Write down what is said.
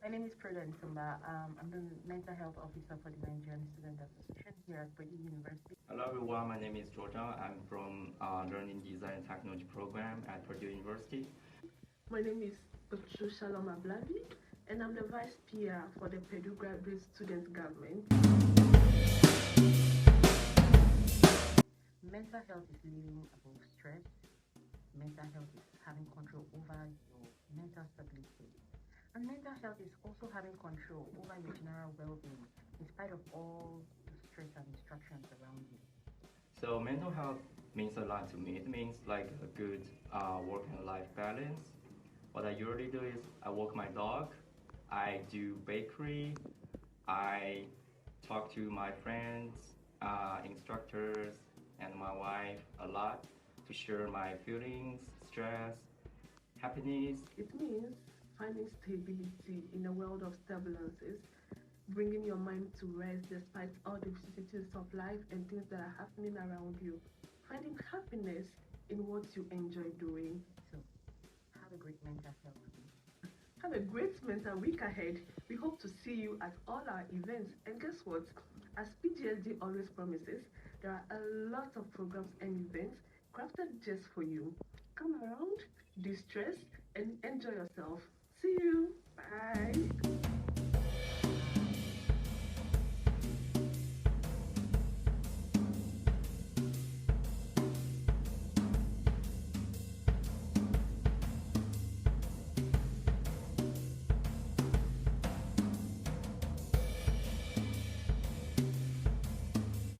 My name is Prudence Sumba. I'm the mental health officer for the Nigerian Student Association here at Purdue University. Hello everyone, my name is Georgia. I'm from Learning Design and Technology program at Purdue University. My name is Dr. Shalom Ablavi, and I'm the Vice PR for the Purdue Graduate Student Government. Mental health is living above stress. Mental health is having control over your mental stability. And mental health is also having control over your general well-being in spite of all the stress and distractions around you. So mental health means a lot to me. It means like a good work and life balance. What I usually do is I walk my dog, I do bakery, I talk to my friends, instructors, and my wife a lot to share my feelings, stress, happiness. It means finding stability in a world of turbulences, bringing your mind to rest despite all the vicissitudes of life and things that are happening around you, finding happiness in what you enjoy doing. So, have a great mental health week. Have a great mental week ahead. We hope to see you at all our events. And guess what? As PGSD always promises, there are a lot of programs and events crafted just for you. Come around, de-stress, and enjoy yourself. See you. Bye.